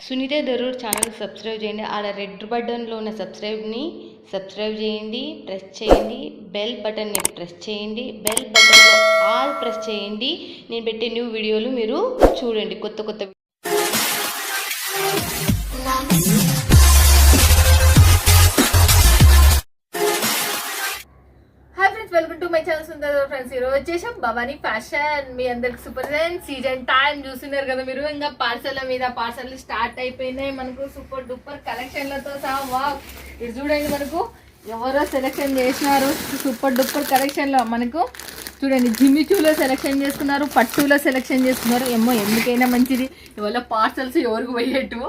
Sunitha Darur channel subscribe చేయండి. ఆడ red బటన్లో ఉన్న సబ్స్క్రైబ్ చేయండి, ప్రెస్ చేయండి. బెల్ బటన్ని ప్రెస్ చేయండి. బెల్ బటన్లో ఆల్ ప్రెస్ చేయండి. నేను పెట్టే న్యూ వీడియోలు మీరు చూడండి. కొత్త welcome to my channel Sundar friends. ఈరోజు వచ్చేసాం భవానీ ఫ్యాషన్. మీ అందరికి సూపర్ సీజన్ టైం చూస్తున్నారు కదా మీరు. ఇంకా పార్సల్ స్టార్ట్ అయిపోయినాయి మనకు సూపర్ డూపర్ కలెక్షన్లతో సహా. వావ్, ఇది చూడండి, మనకు ఎవరో సెలెక్షన్ చేసినారు సూపర్ డూపర్ కలెక్షన్ లో. మనకు చూడండి, జిమ్మిచూలో సెలెక్షన్ చేసుకున్నారు, పట్టులో సెలెక్షన్ చేసుకున్నారు. ఏమో ఎందుకైనా మంచిది, ఇవాళ పార్సల్స్ ఎవరికి పోయేట్టు.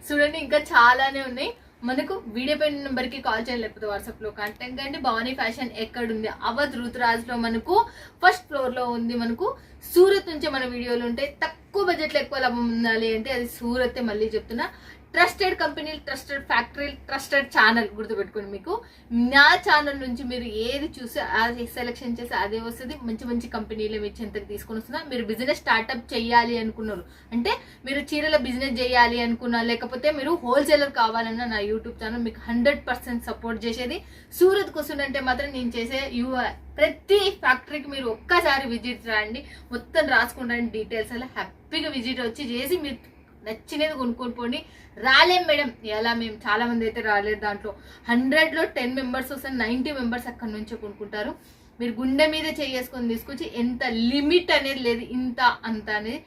చూడండి, ఇంకా చాలానే ఉన్నాయి. మనకు వీడియో పైన నెంబర్కి కాల్ చేయాలి, లేకపోతే వాట్సాప్లో కాంటాక్ట్ కండి. భవానీ ఫ్యాషన్ ఎక్కడుంది? అవధ్ రుతురాజ్లో మనకు ఫస్ట్ ఫ్లోర్లో ఉంది. మనకు సూరత్ నుంచే మన వీడియోలు ఉంటాయి. తక్కువ బడ్జెట్లో ఎక్కువ లాభం ఉండాలి అంటే అది సూరతే. మళ్ళీ చెప్తున్నా, ట్రస్టెడ్ కంపెనీలు, ట్రస్టెడ్ ఫ్యాక్టరీలు, ట్రస్టెడ్ ఛానల్ గుర్తుపెట్టుకోండి. మీకు నా ఛానల్ నుంచి మీరు ఏది చూసి అది సెలెక్షన్ చేసి అదే వస్తుంది. మంచి మంచి కంపెనీలు మీ చెంతకు తీసుకొని వస్తున్నా. మీరు బిజినెస్ స్టార్ట్అప్ చేయాలి అనుకున్నారు అంటే, మీరు చీరల బిజినెస్ చేయాలి అనుకున్నా, లేకపోతే మీరు హోల్సేలర్ కావాలన్నా, నా యూట్యూబ్ ఛానల్ మీకు 100% సపోర్ట్ చేసేది. సూరత్కి వస్తుందంటే మాత్రం నేను చేసే ప్రతి ఫ్యాక్టరీకి మీరు ఒక్కసారి విజిట్ రండి, మొత్తం రాసుకుంటాను డీటెయిల్స్. అలా హ్యాపీగా విజిట్ వచ్చి చేసి మీరు నచ్చినది కొనుక్కొని పోండి. రాలేం మేడం, ఎలా మేము చాలా మంది అయితే రాలేదు. దాంట్లో 100లో 10 మెంబర్స్ వస్తే 90 మెంబర్స్ అక్కడి నుంచే కొనుక్కుంటారు. మీరు గుండె మీద చేసుకొని తీసుకొచ్చి, ఎంత లిమిట్ అనేది లేదు, ఇంత అంత అనేది.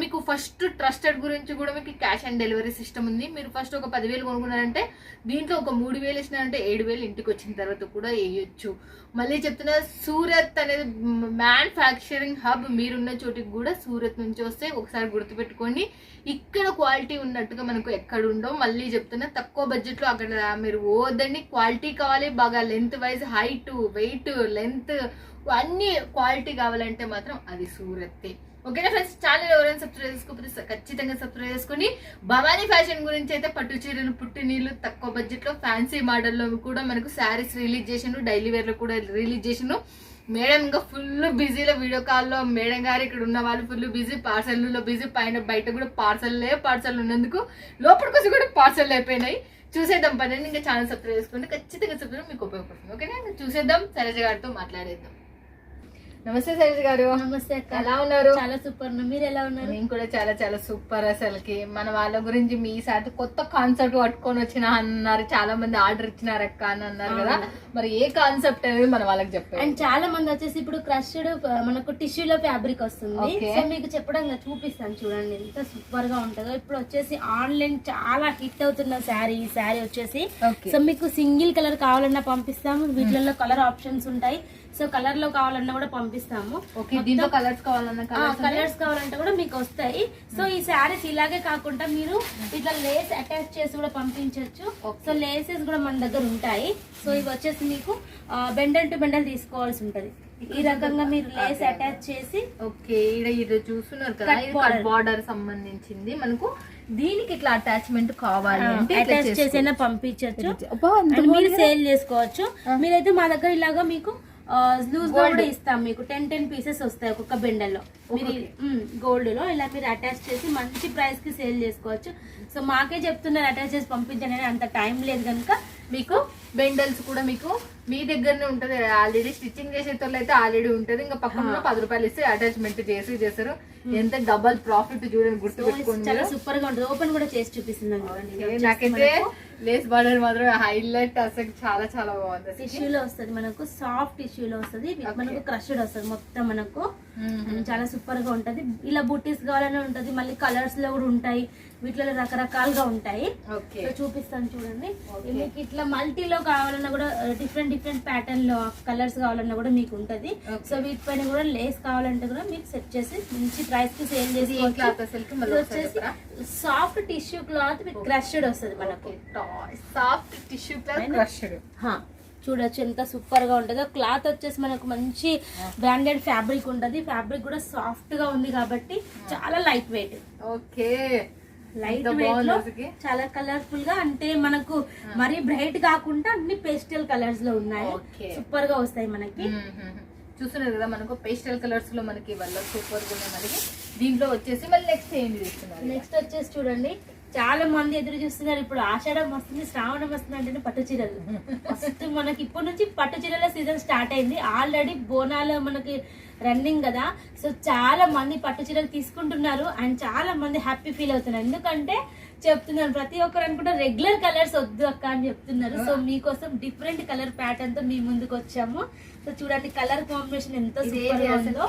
మీకు ఫస్ట్ ట్రస్టెడ్ గురించి కూడా మీకు క్యాష్ ఆన్ డెలివరీ సిస్టమ్ ఉంది. మీరు ఫస్ట్ ఒక 10,000 కొనుక్కున్నారంటే దీంట్లో ఒక 3,000 ఇచ్చినారంటే 7,000 ఇంటికి వచ్చిన తర్వాత కూడా వేయొచ్చు. మళ్ళీ చెప్తున్నా, సూరత్ అనేది మ్యానుఫ్యాక్చరింగ్ హబ్. మీరున్న చోటికి కూడా సూరత్ నుంచి వస్తే ఒకసారి గుర్తుపెట్టుకోండి. ఇక్కడ క్వాలిటీ ఉన్నట్టుగా మనకు ఎక్కడ ఉండవు. మళ్ళీ చెప్తున్నా, తక్కువ బడ్జెట్లో అక్కడ మీరు ఓదండి. క్వాలిటీ కావాలి బాగా, length wise, height, weight, length అన్ని క్వాలిటీ కావాలంటే మాత్రం అది సూరత్తే. ఓకేనా ఫ్రెండ్స్? ఛానల్ ఎవరైనా సబ్స్క్రైబ్ చేసుకోకపోతే ఖచ్చితంగా సబ్స్క్రైబ్ చేసుకోండి. భవానీ ఫ్యాషన్ గురించి అయితే పట్టు చీరలు, పుట్టి నీళ్లు, తక్కువ బడ్జెట్లో ఫ్యాన్సీ మోడల్లో కూడా మనకు శారీస్ రిలీజ్ చేసిండు. డైలీ వేర్లో కూడా రిలీజ్ చేసిండు. మేడం ఇంకా ఫుల్ బిజీలో, వీడియో కాల్లో మేడం గారు ఇక్కడ ఉన్న వాళ్ళు ఫుల్ బిజీ, పార్సల్లో బిజీ. బయట కూడా పార్సల్ ఉన్నందుకు లోపలికి వచ్చి కూడా పార్సల్ అయిపోయినాయి. చూసేద్దాం పదండి. ఇంకా ఛానల్ సబ్స్క్రైబ్ చేసుకుంటే ఖచ్చితంగా సబ్స్క్రైబ్ మీకు ఉపయోగపడుతుంది. ఓకేనా? చూసేద్దాం. శైలజ గారితో మాట్లాడేద్దాం. నమస్తే శైలజ గారు. నమస్తే అక్క, ఎలా ఉన్నారు? చాలా సూపర్. మీరు ఎలా ఉన్నారు? నేను కూడా చాలా చాలా సూపర్. అసలుకి మన వాళ్ళ గురించి మీ సార్ కొత్త కాన్సెప్ట్ పట్టుకొని వచ్చిన అన్నారు. చాలా మంది ఆర్డర్ ఇచ్చినారు అక్క అని అన్నారు కదా, మరి ఏ కాన్సెప్ట్ అనేది మన వాళ్ళకి చెప్పారు. అండ్ చాలా మంది వచ్చేసి ఇప్పుడు క్రష్డ్ మనకు టిష్యూలో ఫ్యాబ్రిక్ వస్తుంది. సో మీకు చెప్పడం చూపిస్తాను, చూడండి ఎంత సూపర్ గా ఉంటుందో. ఇప్పుడు వచ్చేసి ఆన్లైన్ చాలా హిట్ అవుతున్న శారీ. ఈ శారీ వచ్చేసి సో మీకు సింగిల్ కలర్ కావాలన్నా పంపిస్తాము. వీటిలో కలర్ ఆప్షన్స్ ఉంటాయి. సో కలర్ లో కావాలన్నా కూడా పంపిస్తాము. కలర్స్ కావాలంటే కూడా మీకు వస్తాయి. సో ఈ శారీస్ ఇలాగే కాకుండా మీరు ఇట్లా లేస్ అటాచ్ చేసి కూడా పంపించవచ్చు. సో లేసెస్ కూడా మన దగ్గర ఉంటాయి. సో ఇవి వచ్చేసి మీకు బెండల్ టు బెండల్ తీసుకోవాల్సి ఉంటది. ఈ రకంగా మీరు లేస్ అటాచ్ చేసి, ఓకే, ఇది చూస్తున్నారు కదా, ఇది బార్డర్ సంబంధించింది. మనకు దీనికి ఇట్లా అటాచ్మెంట్ కావాలి అంటే అటాచ్ చేసైనా పంపించవచ్చు. మీరు సేల్ చేసుకోవచ్చు. మీరైతే మా దగ్గర ఇలాగా మీకు లూజ్ కూడా ఇస్తాం. మీకు 10 పీసెస్ వస్తాయి ఒక్కొక్క బెండల్లో. మీరు గోల్డ్ లో ఇలా మీరు అటాచ్ చేసి మంచి ప్రైస్ కి సేల్ చేసుకోవచ్చు. సో మాకే చెప్తున్నారు అటాచ్ చేసి పంపించండి, అంత టైం లేదు కనుక మీకు బెండల్స్ కూడా మీకు మీ దగ్గరనే ఉంటది. ఆల్రెడీ స్టిచ్చింగ్ చేసేటోళ్ళు అయితే ఆల్రెడీ ఉంటది. ఇంకా పక్కన 10 రూపాయలు ఇస్తే అటాచ్మెంట్ చేస్తారు. ఎంత డబల్ ప్రాఫిట్ చూడండి, గుర్తుపెట్టుకోండి. చాలా సూపర్ గా ఉంటుంది. ఓపెన్ కూడా చేసి చూపిస్తున్నాను. నాకైతే లేస్ బార్డర్ మాత్రం హైలైట్. అసలు చాలా చాలా బాగుంది. టిష్యూలో వస్తుంది మనకు, సాఫ్ట్ టిష్యూలో వస్తుంది. మనకు క్రష్డ్ వస్తుంది మొత్తం మనకు. చాలా సూపర్ గా ఉంటది. ఇలా బూటీస్ కావాలనే ఉంటది. మళ్ళీ కలర్స్ లో కూడా ఉంటాయి. వీటిలో రకరకాలుగా ఉంటాయి. చూపిస్తాను చూడండి. మీకు ఇట్లా మల్టీలో కావాలన్నా కూడా డిఫరెంట్ ప్యాటర్న్ లో కలర్స్ కావాలన్నా కూడా మీకు ఉంటది. సో వీటిపైన కూడా లేస్ కావాలంటే కూడా మీకు సెట్ చేసి మంచి ప్రైస్ కి సేల్ చేసి వచ్చేసి soft tissue cloth with crushed వస్తుంది మనకు. సాఫ్ట్ టిష్యూ క్లాత్ క్రష్డ్ చూడొచ్చు ఎంత సూపర్ గా ఉంటుందో. క్లాత్ వచ్చేసి మనకు మంచి బ్రాండెడ్ ఫ్యాబ్రిక్ ఉంటది. ఫ్యాబ్రిక్ కూడా సాఫ్ట్ గా ఉంది కాబట్టి చాలా light weight. Okay, light weight లో చాలా కలర్ఫుల్ గా, అంటే మనకు మరీ బ్రైట్ కాకుండా అన్ని పేస్టల్ కలర్స్ లో ఉన్నాయి. సూపర్ గా వస్తాయి మనకి. చూస్తున్నారు కదా, మనకు పేస్టల్ కలర్స్ లో మనకి వల్ల సూపర్ గా ఉన్నాయి. మనకి దీంట్లో వచ్చేసి మళ్ళీ నెక్స్ట్ ఏంటి తీసుకున్నారు? నెక్స్ట్ వచ్చేసి చూడండి, చాలా మంది ఎదురు చూస్తున్నారు. ఇప్పుడు ఆషాఢం వస్తుంది, శ్రావణం వస్తుంది అంటేనే పట్టు చీరలు. ఫస్ట్ మనకి ఇప్పటి నుంచి పట్టు చీరల సీజన్ స్టార్ట్ అయింది. ఆల్రెడీ బోనాలు మనకి రన్నింగ్ కదా, సో చాలా మంది పట్టు చీరలు తీసుకుంటున్నారు అండ్ చాలా మంది హ్యాపీ ఫీల్ అవుతున్నారు. ఎందుకంటే చెప్తున్నాను, ప్రతి ఒక్కరు అనుకుంటే రెగ్యులర్ కలర్స్ వద్దు అక్క అని చెప్తున్నారు. సో మీకోసం డిఫరెంట్ కలర్ ప్యాటర్న్ తో మీ ముందుకు వచ్చాము. సో చూడండి కలర్ కాంబినేషన్ ఎంత సూపర్ గా ఉందో.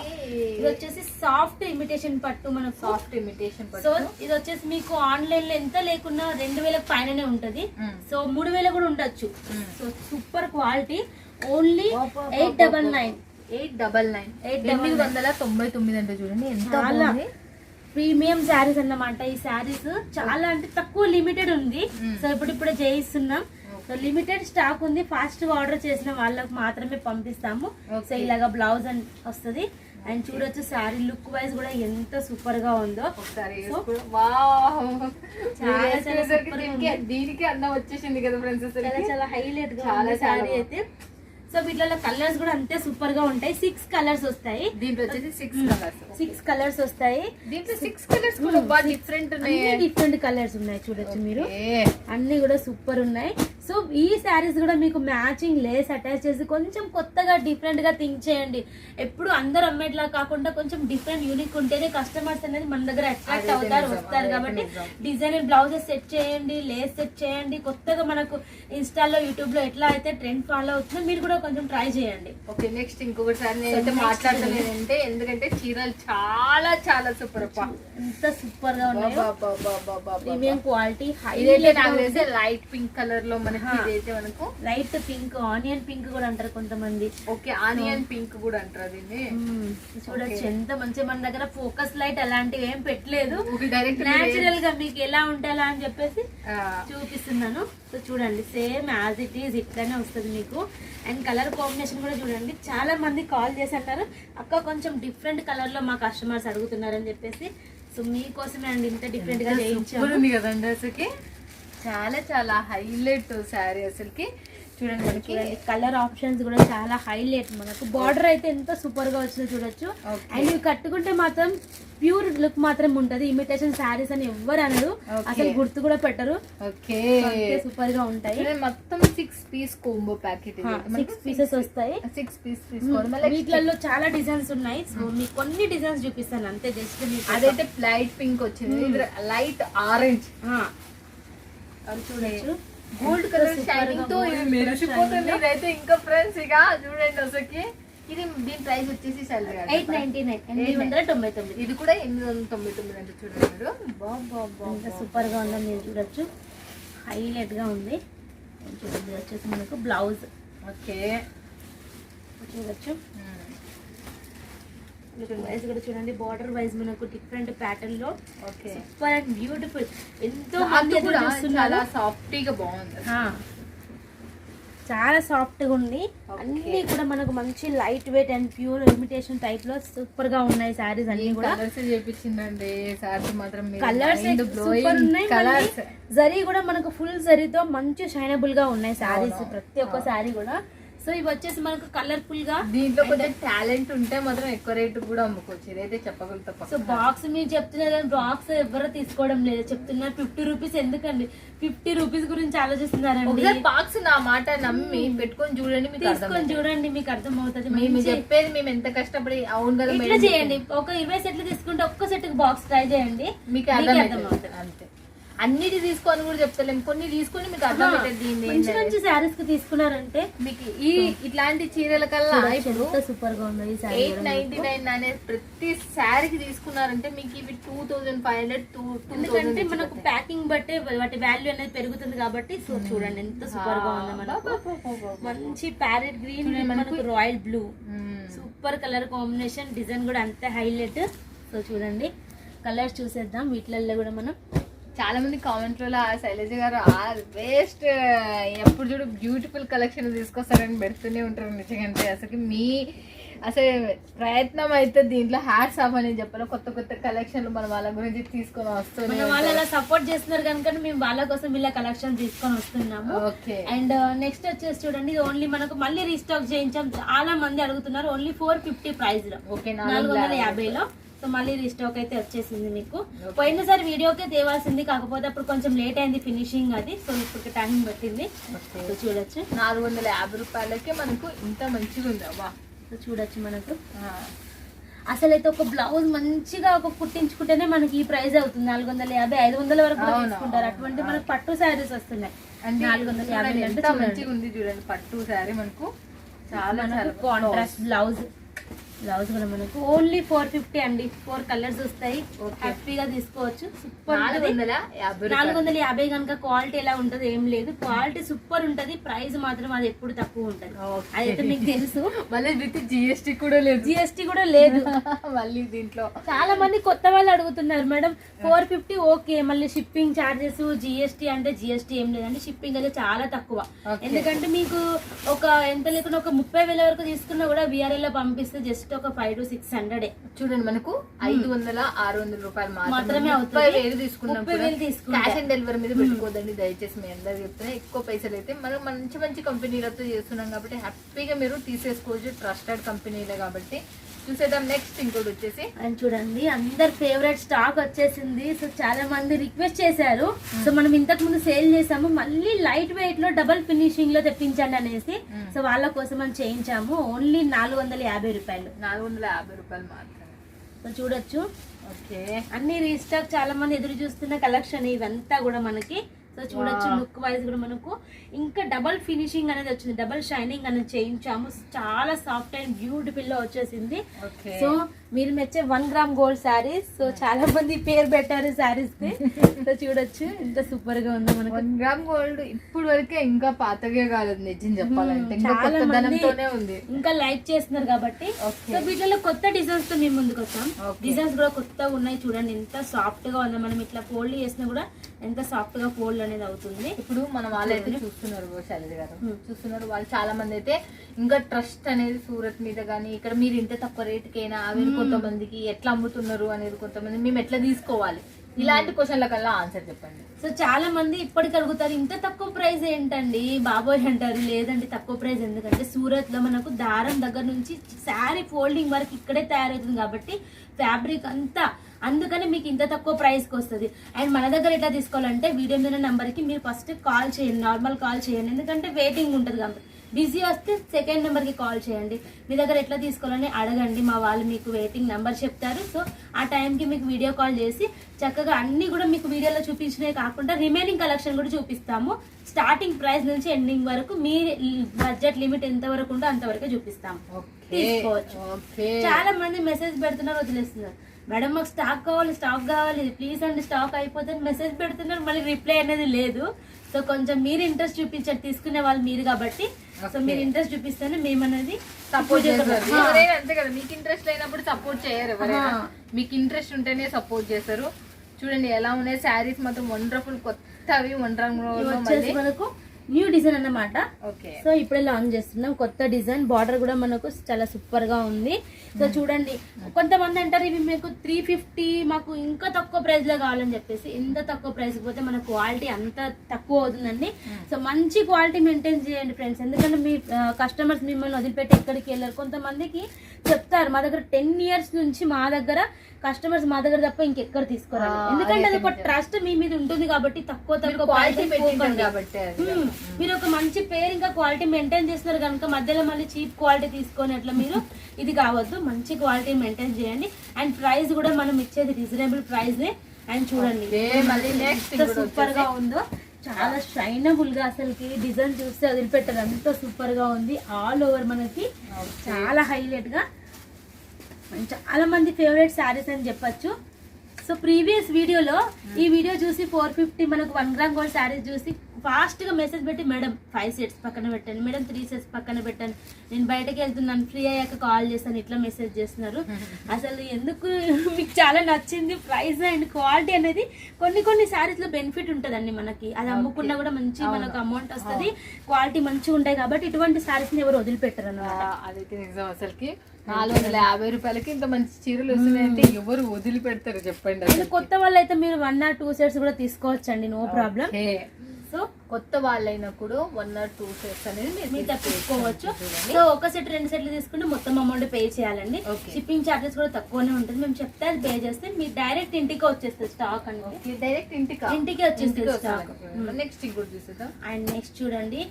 ఇది వచ్చేసి సాఫ్ట్ ఇమిటేషన్ పట్టు, మన సాఫ్ట్ ఇమిటేషన్ సో ఇది వచ్చేసి మీకు ఆన్లైన్ లో ఎంత లేకున్నా 2000 పైననే ఉంటది. సో 3000 కూడా ఉండొచ్చు. So super quality. ఓన్లీ 899 899 అంటే చూడండి ఎంత బాగుంది. ప్రీమియం శారీస్ అన్నమాట. ఈ శారీస్ చాలా అంటే తక్కువ లిమిటెడ్ ఉంది. సో ఇప్పుడే చేయిస్తున్నాం. సో లిమిటెడ్ స్టాక్ ఉంది. ఫాస్ట్ గా ఆర్డర్ చేసిన వాళ్ళకి మాత్రమే పంపిస్తాము. సో ఇలాగా బ్లౌజ్ అని వస్తుంది. అండ్ చూడొచ్చు శారీ లుక్ వైజ్ కూడా ఎంత సూపర్ గా ఉందో. దీనికి అన్నం వచ్చేసింది కదా ఫ్రెండ్స్. చాలా హైలైట్ గా చాలా శారీ అయితే. సో వీటిలో కలర్స్ కూడా అంతే సూపర్ గా ఉంటాయి. 6 కలర్స్ వస్తాయి. దీంట్లో వచ్చేసి 6 కలర్స్ వస్తాయి. దీంట్లో 6 కలర్స్ కూడా బాగా డిఫరెంట్ ఉన్నాయి. డిఫరెంట్ కలర్స్ ఉన్నాయి చూడొచ్చు మీరు. అన్ని కూడా సూపర్ ఉన్నాయి. సో ఈ శారీస్ కూడా మీకు మ్యాచింగ్ లేస్ అటాచ్ చేసి కొంచెం కొత్తగా డిఫరెంట్ గా థింక్ చేయండి. ఎప్పుడు అందరు అమ్మేట్లా కాకుండా కొంచెం డిఫరెంట్ యూనిక్ ఉంటేనే కస్టమర్స్ అనేది మన దగ్గర అట్రాక్ట్ అవుతారు, వస్తారు. కాబట్టి డిజైన్ బ్లౌజెస్ సెట్ చేయండి, లేస్ సెట్ చేయండి. కొత్తగా మనకు ఇన్స్టాలో యూట్యూబ్ లో ఎట్లా అయితే ట్రెండ్ ఫాలో అవుతుందో మీరు కూడా కొంచెం ట్రై చేయండి. ఓకే, నెక్స్ట్ ఇంకొకసారి నేనైతే మాట్లాడలేనంటే ఎందుకంటే చీరలు చాలా చాలా సూపర్. ఎంత సూపర్ గా ఉన్నాయి. Premium quality. Light pink colour లో మనకి ఇదైతే మనకు లైట్ పింక్, ఆనియన్ పింక్ కూడా అంటారు కొంతమంది. ఓకే, ఆనియన్ పింక్ కూడా అంటారు దీన్ని. చూడొచ్చు ఎంత మంచి. మన దగ్గర ఫోకస్ లైట్ అలాంటివి ఏం పెట్టలేదు. డైరెక్ట్ నేచురల్ గా మీకు ఎలా ఉండాలా అని చెప్పేసి చూపిస్తున్నాను. సో చూడండి సేమ్ యాజ్ ఇట్ ఈజ్ ఇట్లానే వస్తుంది మీకు. అండ్ కలర్ కాంబినేషన్ కూడా చూడండి. చాలా మంది కాల్ చేసి అంటారు అక్క కొంచెం డిఫరెంట్ కలర్ లో మా కస్టమర్స్ అడుగుతున్నారని చెప్పేసి. సో మీకోసమే అండి ఇంత డిఫరెంట్ గా చేయించాము కదండి. అసలుకి చాలా చాలా హైలైట్ శారీ అసలుకి. చూడండి మనకి కలర్ ఆప్షన్స్ కూడా చాలా హైలైట్. మనకు బార్డర్ అయితే ఎంత సూపర్ గా వచ్చిందో చూడొచ్చు. అండ్ ఇవి కట్టుకుంటే మాత్రం ప్యూర్ లుక్ మాత్రం ఉంటది. ఇమిటేషన్ శారీస్ అని ఎవ్వరు అనరు, అసలు గుర్తు కూడా పెట్టరు. ఓకే, సూపర్ గా ఉంటాయి. మొత్తం 6 పీస్ కోంబో ప్యాకెట్. 6 పీసెస్ వస్తాయి. 6 పీస్ తీసుకోవడం. వీటిలలో చాలా డిజైన్స్ ఉన్నాయి. సో మీకు కొన్ని డిజైన్స్ చూపిస్తాను అంతే. జస్ట్ అదైతే లైట్ పింక్ వచ్చింది, లైట్ ఆరెంజ్ అది చూడొచ్చు. గోల్డ్ కలర్ షైనింగ్ తో ఇది మెరిసిపోతుంది. ఇదైతే ఇంకా ఫ్రెండ్స్ ఇక చూడండి అసలుకి. ఇది దీని ప్రైస్ వచ్చేసి 899. ఇది కూడా 899 అంటే చూడండి మీరు. సూపర్ గా ఉందని మీరు చూడొచ్చు. హైలైట్ గా ఉంది. చూడండి వచ్చేసి మనకు బ్లౌజ్. ఓకే, చూడొచ్చు. వైజ్ కూడా చూడండి. బార్డర్ వైజ్ మనకు డిఫరెంట్ ప్యాటర్న్ లో సూపర్ అండ్ బ్యూటిఫుల్. ఎంతో మంది చాలా సాఫ్టీగా బాగుంది. చాలా సాఫ్ట్ గా ఉంది. అన్ని కూడా మనకు మంచి light weight and pure imitation type లో సూపర్ గా ఉన్నాయి సారీస్ అన్ని కూడా. చేపించిందండి సారీస్ మాత్రం. కలర్స్ సూపర్ ఉన్నాయి. జరీ కూడా మనకు ఫుల్ జరీతో మంచి షైనబుల్ గా ఉన్నాయి సారీస్, ప్రతి ఒక్క సారీ కూడా. సో ఇవి వచ్చేసి మనకు కలర్ఫుల్ గా. దీంట్లో కొంచెం టాలెంట్ ఉంటే మాత్రం ఎక్కువ రేటు కూడా అమ్ముకోవచ్చు. ఇదైతే చెప్పగలుగుతా. సో బాక్స్ మీరు చెప్తున్నారు కానీ బాక్స్ ఎవరు తీసుకోవడం లేదు. చెప్తున్నారు 50 రూపీస్. ఎందుకండి 50 రూపీస్ గురించి ఆలోచిస్తున్నారండి? బాక్స్ నా మాట నమ్మి పెట్టుకొని చూడండి, తీసుకొని చూడండి, మీకు అర్థం అవుతుంది. మేము చెప్పేది మేము ఎంత కష్టపడి. అవును కదా, ఇట్లా చేయండి. ఒక 20 సెట్లు తీసుకుంటే ఒక్క సెట్ బాక్స్ ట్రై చేయండి, మీకు అర్థం అవుతుంది. అంతే. అన్నిటి తీసుకొని కూడా చెప్తలేము, కొన్ని తీసుకొని మీకు అర్థమవుతుంది. మంచి మంచి శారీస్ కి తీసుకున్నారంటే మీకు ఈ ఇట్లాంటి చీరల కల్లా ఇప్పుడు సూపర్ గా ఉంది. 899 అనేది ప్రతి శారీకి తీసుకున్నారంటే మీకు ఇవి 2500. ఎందుకంటే మనకు ప్యాకింగ్ బట్టే వాటి వాల్యూ అనేది పెరుగుతుంది కాబట్టి. సో చూడండి ఎంత సూపర్ గా ఉంది. మనకు మంచి ప్యారెట్ గ్రీన్, మనకు royal blue, super colour combination. Design కూడా అంతే హైలైట్. సో చూడండి కలర్స్ చూసేద్దాం. వీటిలలో కూడా మనం చాలా మంది కామెంట్లలో శైలజ గారు వేస్ట్ ఎప్పుడు చూడు బ్యూటిఫుల్ కలెక్షన్ తీసుకొస్తారని పెడుతూనే ఉంటారు. నిజంగా అసలు మీ అసలు ప్రయత్నం అయితే దీంట్లో హ్యాట్స్ ఆఫ్ అని చెప్పాలి. కొత్త కొత్త కలెక్షన్లు మన వాళ్ళ గురించి తీసుకొని వస్తున్నాం. వాళ్ళు అలా సపోర్ట్ చేస్తున్నారు కనుక మేము వాళ్ళ కోసం వీళ్ళ కలెక్షన్ తీసుకొని వస్తున్నాము. అండ్ నెక్స్ట్ వచ్చేసి చూడండి, ఓన్లీ మనకు మళ్ళీ రీస్టాక్ చేయించాం. చాలా మంది అడుగుతున్నారు. ఓన్లీ 450 ప్రైస్ లో, 450లో. సో మళ్ళీ రీస్టాక్ అయితే వచ్చేసింది మీకు. పోయినసారి వీడియోకే తేవాల్సింది, కాకపోతే అప్పుడు కొంచెం లేట్ అయింది ఫినిషింగ్ అది. సో ఇప్పుడు టైం పట్టింది. సో చూడొచ్చు 450 రూపాయలకి మనకు ఇంత మంచిగా ఉంది. అబ్బా సో చూడొచ్చు మనకు అసలైతే ఒక బ్లౌజ్ మంచిగా ఒక కుట్టించుకుంటేనే మనకి ఈ ప్రైస్ అవుతుంది 450, 500 వరకు కూడా తీసుకుంటారు. అటువంటి మనకు పట్టు శారీస్ వస్తున్నాయి 450 అంటే మంచిగా ఉంది. చూడండి పట్టు శారీ మనకు చాలా కాంట్రాస్ట్ బ్లౌజ్ కూడా మనకు ఓన్లీ 450 అండి. 4 కలర్స్ వస్తాయి, హ్యాపీగా తీసుకోవచ్చు. సూపర్ 450 కనుక క్వాలిటీ ఎలా ఉంటది ఏం లేదు, క్వాలిటీ సూపర్ ఉంటది. ప్రైస్ మాత్రం అది ఎప్పుడు తక్కువ ఉంటది, అదైతే మీకు తెలుసు. మళ్ళీ విత్ జిఎస్టీ కూడా లేదు, మళ్ళీ దీంట్లో చాలా మంది కొత్త వాళ్ళు అడుగుతున్నారు మేడం 450 ఓకే, మళ్ళీ షిప్పింగ్ చార్జెస్ జిఎస్టీ అంటే జిఎస్టీ ఏం లేదండి. షిప్పింగ్ అయితే చాలా తక్కువ, ఎందుకంటే మీకు ఒక ఎంత లేకుండా ఒక 30,000 వరకు తీసుకున్నా కూడా VRL లో పంపిస్తే జస్ట్ ఒక 500 to 600. చూడండి మనకు 500-600 రూపాయలు మాత్రమే అవుతుంది. 30,000 తీసుకున్నప్పుడు క్యాష్ ఆన్ డెలివరీ మీద పెట్టుకోదండి దయచేసి. మీ అందరు చెప్తున్నా ఎక్కువ పైసలు అయితే మనం మంచి మంచి కంపెనీలతో చేస్తున్నాం కాబట్టి హ్యాపీగా మీరు తీసేసుకోవచ్చు, ట్రస్టెడ్ కంపెనీలే కాబట్టి. చూసేద్దాం నెక్స్ట్ ఇంకోటి వచ్చేసి. అండ్ చూడండి అందరు ఫేవరెట్ స్టాక్ వచ్చేసింది. సో చాలా మంది రిక్వెస్ట్ చేశారు, సో మనం ఇంతకు ముందు సేల్ చేసాము, మళ్ళీ లైట్ వెయిట్ లో డబల్ ఫినిషింగ్ లో తెప్పించండి అనేసి. సో వాళ్ళ కోసం మనం చేయించాము. ఓన్లీ 450 రూపాయలు, 450 రూపాయలు మాత్రమే. సో చూడొచ్చు. ఓకే, అన్ని రీస్టాక్ చాలా మంది ఎదురు చూస్తున్న కలెక్షన్ ఇవంతా కూడా మనకి. సో చూడొచ్చు లుక్ వైజ్ కూడా మనకు ఇంకా డబల్ ఫినిషింగ్ అనేది వచ్చింది, డబల్ షైనింగ్ అనేది చేయించాము. చాలా సాఫ్ట్ అండ్ బ్యూటిఫుల్ లో వచ్చేసింది. సో మీరు మెచ్చే 1 గ్రామ్ గోల్డ్ శారీస్. సో చాలా మంది పేరు పెట్టారు శారీస్ కి. సో చూడొచ్చు ఎంత సూపర్ గా ఉందో మనకు. 1 గ్రామ్ గోల్డ్ ఇప్పుడు వరకే ఇంకా పాతగా కాలేదు నిజం చెప్పాలంటే, ఇంకా లైక్ చేస్తున్నారు కాబట్టి. సో వీటిలో కొత్త డిజైన్స్ తో మేము ముందుకు వచ్చాం. డిజైన్స్ కూడా కొత్తగా ఉన్నాయి. చూడండి ఎంత సాఫ్ట్ గా ఉందో, మనం ఇట్లా ఫోల్డ్ చేసినా కూడా ఎంత సాఫ్ట్ గా ఫోల్డ్ అనేది అవుతుంది. ఇప్పుడు మన వాళ్ళైతే చూస్తున్నారు శైలజ గారు, చూస్తున్నారు వాళ్ళు చాలా మంది అయితే ఇంకా ట్రస్ట్ అనేది సూరత్ మీద గానీ ఇక్కడ మీరు ఇంత తక్కువ రేటుకైనా అవి కొంతమందికి ఎట్లా అమ్ముతున్నారు అనేది, కొంతమంది మేము ఎట్లా తీసుకోవాలి, ఇలాంటి క్వశ్చన్ల కల్లా ఆన్సర్ చెప్పండి. సో చాలా మంది ఇప్పటికి అడుగుతారు ఇంత తక్కువ ప్రైస్ ఏంటండి బాబోయ్ అంటారు. లేదండి తక్కువ ప్రైస్, ఎందుకంటే సూరత్ లో మనకు దారం దగ్గర నుంచి శారీ ఫోల్డింగ్ వరకు ఇక్కడే తయారవుతుంది కాబట్టి ఫ్యాబ్రిక్ అంతా, అందుకని మీకు ఇంత తక్కువ ప్రైస్కి వస్తుంది. అండ్ మన దగ్గర ఎట్లా తీసుకోవాలంటే వీడియో మీద నెంబర్కి మీరు ఫస్ట్ కాల్ చేయండి, నార్మల్ కాల్ చేయండి, ఎందుకంటే వెయిటింగ్ ఉంటుంది కాబట్టి. బిజీ వస్తే సెకండ్ నెంబర్కి కాల్ చేయండి. మీ దగ్గర ఎట్లా తీసుకోవాలని అడగండి, మా వాళ్ళు మీకు వెయిటింగ్ నెంబర్ చెప్తారు. సో ఆ టైంకి మీకు వీడియో కాల్ చేసి చక్కగా అన్ని కూడా మీకు వీడియోలో చూపించినవి కాకుండా రిమైనింగ్ కలెక్షన్ కూడా చూపిస్తాము. స్టార్టింగ్ ప్రైస్ నుంచి ఎండింగ్ వరకు మీ బడ్జెట్ లిమిట్ ఎంత వరకు ఉందో అంతవరకు చూపిస్తాము, తీసుకోవచ్చు. చాలా మంది మెసేజ్ పెడుతున్నారు, వదిలేస్తున్నారు. మేడం మాకు స్టాక్ కావాలి ప్లీజ్ అండి, స్టాక్ అయిపోతే మెసేజ్ పెడుతున్నారు, మళ్ళీ రిప్లై అనేది లేదు. సో కొంచెం మీరు ఇంట్రెస్ట్ చూపించారు, తీసుకునే వాళ్ళు మీరు కాబట్టి. సో మీరు ఇంట్రెస్ట్ చూపిస్తేనే మేము అనేది సపోర్ట్ చేస్తారు. అంతే కదా, మీకు ఇంట్రెస్ట్ లేనప్పుడు సపోర్ట్ చేయరు ఎవరైనా, మీకు ఇంట్రెస్ట్ ఉంటేనే సపోర్ట్ చేస్తారు. చూడండి ఎలా ఉన్నాయి శారీస్ మాత్రం వండర్ఫుల్, కొత్తవి మనకు న్యూ డిజైన్ అన్నమాట. సో ఇప్పుడే లాంచ్ చేస్తున్నాం కొత్త డిజైన్. బార్డర్ కూడా మనకు చాలా సూపర్ గా ఉంది. సో చూడండి కొంతమంది అంటారు ఇవి మీకు 350 మాకు ఇంకా తక్కువ ప్రైస్ లో కావాలని చెప్పేసి. ఇంత తక్కువ ప్రైస్ పోతే మన క్వాలిటీ అంత తక్కువ అవుతుందండి. సో మంచి క్వాలిటీ మెయింటైన్ చేయండి ఫ్రెండ్స్, ఎందుకంటే మీ కస్టమర్స్ మిమ్మల్ని వదిలిపెట్టి ఎక్కడికి వెళ్ళారు. కొంతమందికి చెప్తారు మా దగ్గర 10 years నుంచి మా దగ్గర కస్టమర్స్ మా దగ్గర తప్ప ఇంకెక్కడ తీసుకోవాలి, ఎందుకంటే అది ఒక ట్రస్ట్ మీ మీద ఉంటుంది కాబట్టి. తక్కువ క్వాలిటీ కాబట్టి మీరు ఒక మంచి పేరు ఇంకా క్వాలిటీ మెయింటైన్ చేస్తున్నారు కనుక మధ్యలో మళ్ళీ చీప్ క్వాలిటీ తీసుకొని అట్లా మీరు ఇది కావద్దు. మంచి క్వాలిటీ మెయింటైన్ చేయండి. అండ్ ప్రైస్ కూడా మనం ఇచ్చేది రీజనబుల్ ప్రైస్. అండ్ చూడండి సూపర్ గా ఉందో, చాలా షైనబుల్ గా, అసలుకి డిజైన్ చూస్తే వదిలిపెట్టారు, అంత సూపర్ గా ఉంది. ఆల్ ఓవర్ మనకి చాలా హైలైట్ గా, చాలా మంది ఫేవరెట్ శారీస్ అని చెప్పొచ్చు. సో ప్రీవియస్ వీడియోలో ఈ వీడియో చూసి 450 మనకు 1 గ్రామ్ గోల్డ్ శారీస్ చూసి ఫాస్ట్ గా మెసేజ్ పెట్టి మేడం 5 sets పక్కన పెట్టండి, మేడం 3 sets పక్కన పెట్టండి, నేను బయటకు వెళ్తున్నాను ఫ్రీ అయ్యాక కాల్ చేస్తాను, ఇట్లా మెసేజ్ చేస్తున్నారు. అసలు ఎందుకు మీకు చాలా నచ్చింది ప్రైస్ అండ్ క్వాలిటీ అనేది. కొన్ని శారీస్ లో బెనిఫిట్ ఉంటదండి మనకి, అది అమ్ముకున్నా కూడా మంచి మనకు అమౌంట్ వస్తుంది, క్వాలిటీ మంచిగా ఉంటాయి కాబట్టి ఇటువంటి శారీస్ ని ఎవరు వదిలిపెట్టరు అన్నమాట. అదైతే నిజం. అసలుకి 450 రూపాయలకి ఇంత మంచి చీరలు వస్తున్నాయంటే ఎవరు వదిలిపెడతారు చెప్పండి. కొత్త వాళ్ళు అయితే మీరు 1 or 2 sets కూడా తీసుకోవచ్చండి, నో ప్రాబ్లం. సో సో కొత్త వాళ్ళైనప్పుడు 1 or 2 sets అనేది మీరు తప్పించుకోవచ్చు. సో ఒక సెట్ 2 సెట్లు తీసుకుంటే మొత్తం అమౌంట్ పే చేయాలండి. షిప్పింగ్ చార్జెస్ కూడా తక్కువనే ఉంటుంది. మేము చెప్తే అది పే చేస్తే మీరు డైరెక్ట్ ఇంటికి వచ్చేస్తుంది స్టాక్ అంటే. డైరెక్ట్ ఇంటికి వచ్చేస్తుంది స్టాక్. నెక్స్ట్ ఇంకోటి చూసేద్దాం. అండ్ నెక్స్ట్ చూడండి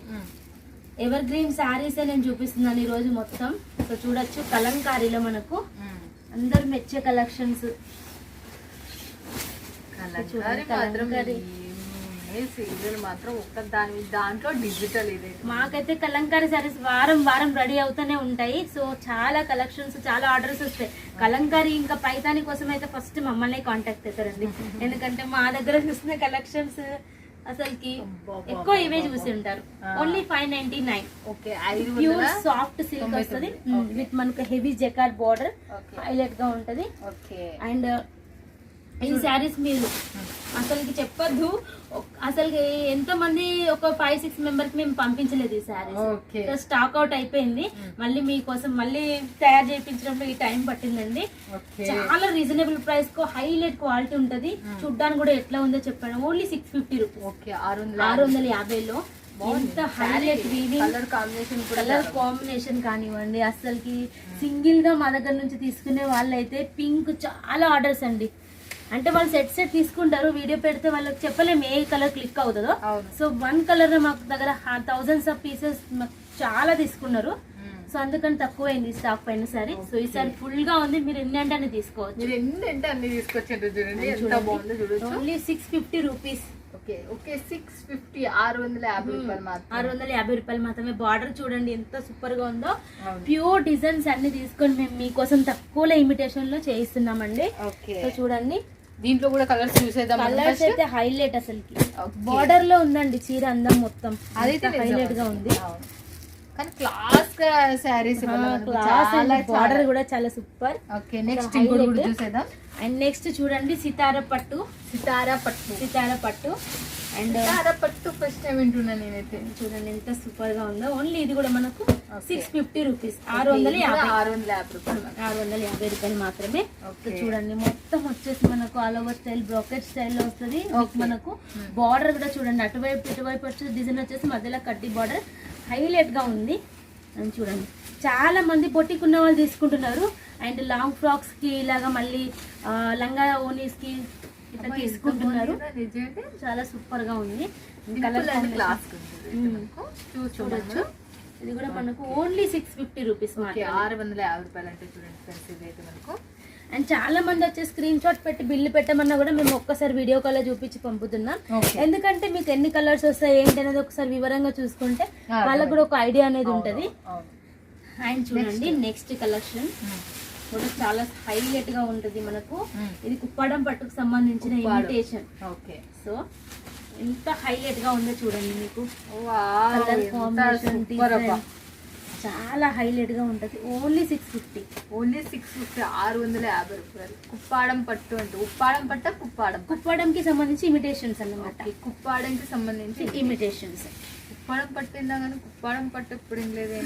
ఎవర్ గ్రీన్ శారీస్ నేను చూపిస్తున్నాను ఈ రోజు మొత్తం. సో చూడొచ్చు కలంకారీలో మనకు అందరు మెచ్చే కలెక్షన్స్. మాత్రం ఒక్క దాంట్లో డిజిటల్ ఇదే. మాకైతే కలంకారీ సారీస్ వారం వారం రెడీ అవుతూనే ఉంటాయి. సో చాలా కలెక్షన్స్, చాలా ఆర్డర్స్ వస్తాయి. కలంకారీ ఇంకా పైతాని కోసం అయితే ఫస్ట్ మమ్మల్ని కాంటాక్ట్ అవుతారండి. ఎందుకంటే మా దగ్గర చూసిన కలెక్షన్స్ అసలుకి ఎక్కువ ఇవే చూసి ఉంటారు. ఓన్లీ 599. ప్యూర్ సాఫ్ట్ సిల్క్ వస్తుంది విత్ మనకు హెవీ జకార్డ్ బార్డర్ హైలైట్ గా ఉంటది. అండ్ ఈ శారీస్ మీరు అసలుకి చెప్పొద్దు, అసలుకి ఎంతో మంది ఒక 5-6 మెంబర్స్ మేము పంపించలేదు ఈ శారీస్. స్టాక్ అవుట్ అయిపోయింది. మళ్ళీ మీకోసం మళ్ళీ తయారు చేయించడంలో ఈ టైం పట్టిందండి. చాలా రీజనబుల్ ప్రైస్ కు హైలైట్ క్వాలిటీ ఉంటది. చూడ్డానికి కూడా ఎట్లా ఉందో చెప్పండి. ఓన్లీ 650 రూపీస్, 650లో. ఎంత హైలైట్ వీవింగ్, కలర్ కాంబినేషన్ కానివ్వండి. అసలుకి సింగిల్ గా మా దగ్గర నుంచి తీసుకునే వాళ్ళైతే పింక్ చాలా ఆర్డర్స్ అండి. అంటే వాళ్ళు సెట్ తీసుకుంటారు, వీడియో పెడితే వాళ్ళకి చెప్పలేము ఏ కలర్ క్లిక్ అవుతుందో. సో 1 కలర్ మాకు దగ్గర thousands ఆఫ్ పీసెస్ చాలా తీసుకున్నారు. సో అందుకని తక్కువ అయింది స్టాక్ పైన సారీ. సో ఈ సారీ ఫుల్ గా ఉంది, మీరు ఎన్ని అంటే అన్ని తీసుకోవచ్చు. Only 650 rupees. 650, 650 రూపాయలు మాత్రమే. బార్డర్ చూడండి ఎంత సూపర్ గా ఉందో. ప్యూర్ డిజైన్స్ అన్ని తీసుకొని మేము మీకోసం తక్కువలో ఇమిటేషన్ లో చేయిస్తున్నామండి. సో చూడండి దీంట్లో కూడా కలర్స్ చూసేద్దాం. కలర్స్ అయితే హైలైట్ అసలుకి. బార్డర్ లో ఉందండి చీర అందం మొత్తం, అదైతే హైలైట్ గా ఉంది. కానీ క్లాస్ గా సారీస్, బార్డర్ కూడా చాలా సూపర్. ఓకే నెక్స్ట్ ఇంకోటి చూసేద్దాం. అండ్ నెక్స్ట్ చూడండి సితారా పట్టు. అండ్ పట్టు ఫస్ట్ టైం వింటున్నా నేనైతే. చూడండి ఎంత సూపర్ గా ఉందో. ఓన్లీ ఇది కూడా మనకు 650 రూపీస్, 650 రూపాయలు మాత్రమే. చూడండి మొత్తం వచ్చేసి మనకు all over style brocade style లో వస్తుంది. మనకు బార్డర్ కూడా చూడండి అటువైపు ఇటువైపు వచ్చేసి డిజైన్ వచ్చేసి మధ్యలో కడ్డీ బార్డర్ హైలైట్ గా ఉంది. అని చూడండి చాలా మంది బొటిక్ ఉన్న వాళ్ళు తీసుకుంటున్నారు. అండ్ లాంగ్ ఫ్రాక్స్ కి ఇలాగా మళ్ళీ లంగా ఓనీస్ కి ఇట్లా తీసుకుంటున్నారు. చాలా సూపర్ గా ఉంది. కలర్ చూడొచ్చు. ఇది కూడా మనకు ఓన్లీ 650 రూపీస్, 650 రూపాయలు అంటే చూడండి ఫ్రెండ్స్ ఇదైతే మనకు. అండ్ చాలా మంది వచ్చే స్క్రీన్ షాట్ పెట్టి బిల్లు పెట్టమన్నా కూడా మేము ఒక్కసారి వీడియో కాల్ చూపించి పంపుతున్నాం. ఎందుకంటే మీకు ఎన్ని కలర్స్ వస్తాయి ఏంటి అనేది ఒకసారి వివరంగా చూసుకుంటే వాళ్ళకు కూడా ఒక ఐడియా అనేది ఉంటది. అండ్ చూడండి నెక్స్ట్ కలెక్షన్ కూడా చాలా హైలైట్ గా ఉంటది మనకు. ఇది కుప్పాడం పట్టుకు సంబంధించిన ఇమిటేషన్. సో ఎంత హైలైట్ గా ఉందో చూడండి. మీకు కలర్ కాంబినేషన్ చాలా హైలైట్ గా ఉంటది. ఓన్లీ 650, 650 రూపాయలు. కుప్పాడం పట్టు అంటే కుప్పాడం కి సంబంధించి ఇమిటేషన్స్ అన్నమాట. కుప్పాడంకి సంబంధించి ఇమిటేషన్స్. కుప్పాడం పట్టు విందా కానీ కుప్పాడం పట్టు ఎప్పుడు లేదు,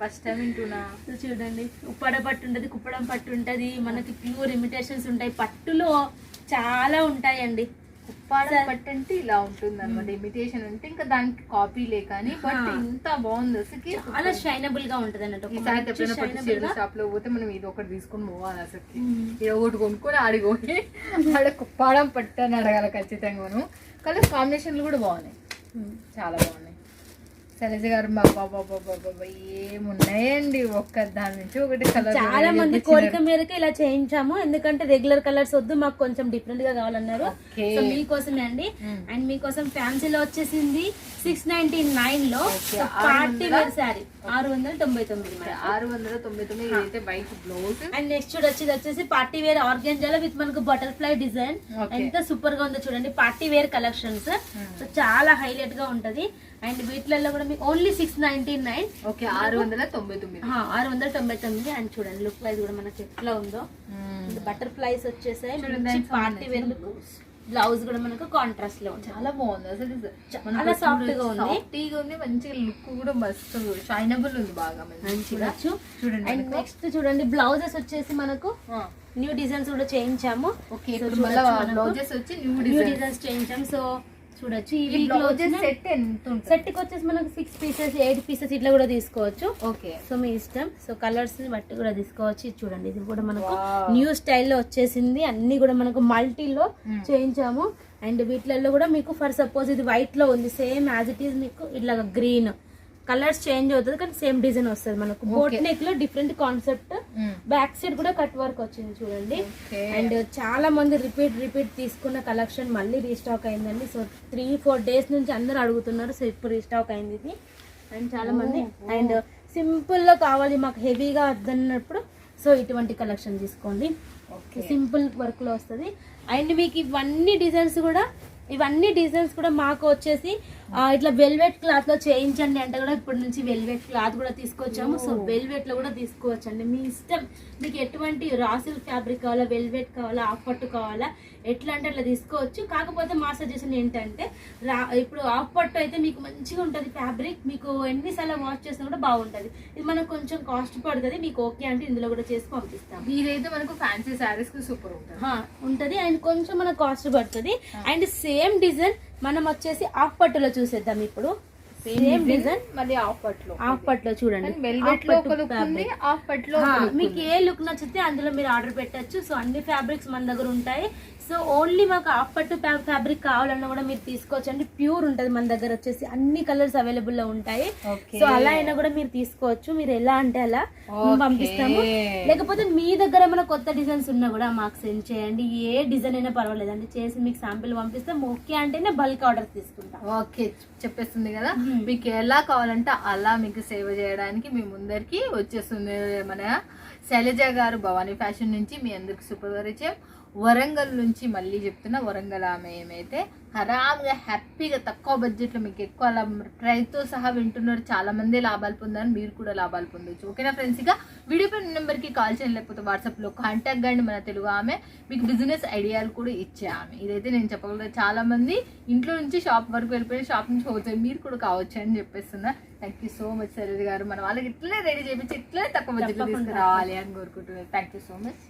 ఫస్ట్ టైం వింటున్నా. చూడండి ఉప్పాడ పట్టు ఉంటది, కుప్పడం పట్టు ఉంటది, మనకి ప్యూర్ ఇమిటేషన్స్ ఉంటాయి. పట్టులో చాలా ఉంటాయండి. కుప్పాడం పట్టు అంటే ఇలా ఉంటుంది అనమాట. ఇమిటేషన్ అంటే ఇంకా దానికి కాపీ లే కానీ బట్ ఇంత బాగుంది అసలు. చాలా షైనబుల్ గా ఉంటది అన్నట్టు. షాప్ లో పోతే మనం ఇది ఒకటి తీసుకొని పోవాలి అసలు. ఇది ఒకటి కొనుక్కొని ఆడిపోయి ఆడ కుప్పాడం పట్టు అని అడగాల ఖచ్చితంగా. మనం కలర్ కాంబినేషన్లు కూడా బాగున్నాయి, చాలా బాగున్నాయి. శైలజ గారు ఏమున్నాయండి ఒక్క దాని నుంచి ఒకటి కలర్. చాలా మంది కోరిక మేరకు ఇలా చేయించాము. ఎందుకంటే రెగ్యులర్ కలర్స్ వద్దు, మాకు కొంచెం డిఫరెంట్ గా కావాలన్నారు. సో మీకోసమే అండి. అండ్ మీకోసం ఫ్యాన్సీలో వచ్చేసింది 699 లో party wear sari 699 white blouse. And next వచ్చేసి పార్టీ వేర్ ఆర్గెంజాలో విత్ మనకు బటర్ఫ్లై డిజైన్. ఎంత సూపర్ గా ఉందో చూడండి. Party wear collections. సో చాలా హైలైట్ గా ఉంటది. అండ్ వీటిలలో కూడా మీకు ఓన్లీ 699. 699. అండ్ చూడండి లుక్ వైజ్ కూడా మనకి ఎట్లా ఉందో. బటర్ఫ్లైస్ వచ్చేసాయి. Party wear look. బ్లౌజ్ కూడా మనకు కాంట్రాస్ట్ లో చాలా బాగుంది అసలు. చాలా సాఫ్ట్ గా ఉంది, మంచిగా లుక్ కూడా మస్తు షైనబుల్ ఉంది, బాగా మంచిగా చూడండి. అండ్ నెక్స్ట్ చూడండి బ్లౌజెస్ వచ్చేసి మనకు న్యూ డిజైన్స్ కూడా చేయించాము. బ్లౌజెస్ వచ్చి న్యూ డిజైన్స్ చేయించాము. సో చూడొచ్చు. ఈ ఈ బ్లౌజెస్ సెట్ ఎంత ఉంటుంది? సెట్ కి వచ్చేసి మనకు 6 పీసెస్ 8 పీసెస్ ఇట్లా కూడా తీసుకోవచ్చు. ఓకే, సో మీ ఇష్టం. సో కలర్స్ ని బట్టి కూడా తీసుకోవచ్చు. ఇది చూడండి, ఇది కూడా మనకు న్యూ స్టైల్లో వచ్చేసింది. అన్ని కూడా మనకు మల్టీలో చేయించాము. అండ్ వీటిలలో కూడా మీకు ఫర్ సపోజ్ ఇది వైట్ లో ఉంది, సేమ్ యాజ్ ఇట్ ఈస్ మీకు ఇట్లా గ్రీన్ కలర్స్ చేంజ్ అవుతుంది కానీ సేమ్ డిజైన్ వస్తుంది మనకు. బోట్ నెక్ లో డిఫరెంట్ కాన్సెప్ట్. బ్యాక్ సైడ్ కూడా కట్ వర్క్ వచ్చింది చూడండి. అండ్ చాలా మంది రిపీట్ తీసుకున్న కలెక్షన్ మళ్ళీ రీస్టాక్ అయిందండి. సో 3-4 డేస్ నుంచి అందరూ అడుగుతున్నారు. సో ఇప్పుడు రీస్టాక్ అయింది ఇది. అండ్ చాలా మంది అండ్ సింపుల్ లో కావాలి మాకు హెవీగా వద్దన్నప్పుడు సో ఇటువంటి కలెక్షన్ తీసుకోండి. సింపుల్ వర్క్ లో వస్తుంది. అండ్ మీకు ఇవన్నీ డిజైన్స్ కూడా మాకు వచ్చేసి ఇట్లా వెల్వెట్ క్లాత్ లో చేయించండి అంటే కూడా ఇప్పటి నుంచి వెల్వెట్ క్లాత్ కూడా తీసుకొచ్చాము. సో వెల్వెట్ లో కూడా తీసుకోవచ్చండి, మీ ఇష్టం. మీకు ఎటువంటి రాసిల్ ఫ్యాబ్రిక్ కావాలా, వెల్వెట్ కావాలా, ఆఫ్ పట్టు కావాలా, ఎట్లా అంటే అట్లా తీసుకోవచ్చు. కాకపోతే మా సజెషన్ ఏంటంటే ఇప్పుడు ఆఫ్ పట్టు అయితే మీకు మంచిగా ఉంటుంది ఫ్యాబ్రిక్, మీకు ఎన్నిసార్లు వాష్ చేసినా కూడా బాగుంటుంది. ఇది మనకు కొంచెం కాస్ట్ పడుతుంది. మీకు ఓకే అంటే ఇందులో కూడా చేసి పంపిస్తాం. ఇదైతే మనకు ఫ్యాన్సీ శారీస్ కి సూపర్ ఉంటుంది. అండ్ కొంచెం మనకు కాస్ట్ పడుతుంది. అండ్ సేమ్ డిజైన్ మనం వచ్చేసి ఆఫ్ పట్టులో చూసేద్దాం. ఇప్పుడు సేమ్ డిజైన్ మళ్ళీ ఆఫ్ పట్టులో చూడండి. వెల్వెట్ లో ఒక లుక్ ఉంది, ఆఫ్ పట్టులో మీకు ఏ లుక్ నచ్చితే అందులో మీరు ఆర్డర్ పెట్టచ్చు. సో అన్ని ఫ్యాబ్రిక్స్ మన దగ్గర ఉంటాయి. సో ఓన్లీ మాకు ఆఫ్ పట్టు ఫ్యాబ్రిక్ కావాలన్నా కూడా మీరు తీసుకోవచ్చు అండి. ప్యూర్ ఉంటుంది మన దగ్గర వచ్చేసి, అన్ని కలర్స్ అవైలబుల్ లో ఉంటాయి. సో అలా అయినా కూడా మీరు తీసుకోవచ్చు. మీరు ఎలా అంటే అలా పంపిస్తాము. లేకపోతే మీ దగ్గర ఏమైనా కొత్త డిజైన్స్ ఉన్నా కూడా మాకు సెండ్ చేయండి. ఏ డిజైన్ అయినా పర్వాలేదండి, చేసి మీకు శాంపిల్ పంపిస్తాం. ఓకే అంటేనే బల్క్ ఆర్డర్ తీసుకుంటాం. ఓకే, చెప్పేస్తుంది కదా. మీకు ఎలా కావాలంటే అలా మీకు సేవ చేయడానికి మీ ముందరికి వచ్చేస్తుంది మన శైలజ గారు భవానీ ఫ్యాషన్ నుంచి. మీ అందరికి సూపర్ పరిచయం. వరంగల్ నుంచి మళ్ళీ చెప్తున్నా, వరంగల్ ఆమె ఏమైతే ఆరామ్గా హ్యాపీగా తక్కువ బడ్జెట్లో మీకు ఎక్కువ ప్రైస్తో సహా వింటున్నారు. చాలా మంది లాభాలు పొందారు, మీరు కూడా లాభాలు పొందొచ్చు. ఓకేనా ఫ్రెండ్స్? ఇక వీడియో పైన నెంబర్కి కాల్ చేయండి, లేకపోతే వాట్సాప్లో కాంటాక్ట్ కండి. మన తెలుగు ఆమె మీకు బిజినెస్ ఐడియాలు కూడా ఇచ్చే ఆమె. ఇదైతే నేను చెప్పగలను. చాలా మంది ఇంట్లో నుంచి షాప్ వరకు వెళ్ళిపోయి షాప్ నుంచి పోతాయి, మీరు కూడా కావచ్చు అని చెప్పేస్తున్నా. Thank you so much Shailaja గారు. మన వాళ్ళకి ఇట్లనే రెడీ చేయించి ఇట్లనే తక్కువ బడ్జెట్లో తీసుకురావాలి అని కోరుకుంటున్నారు. Thank you so much.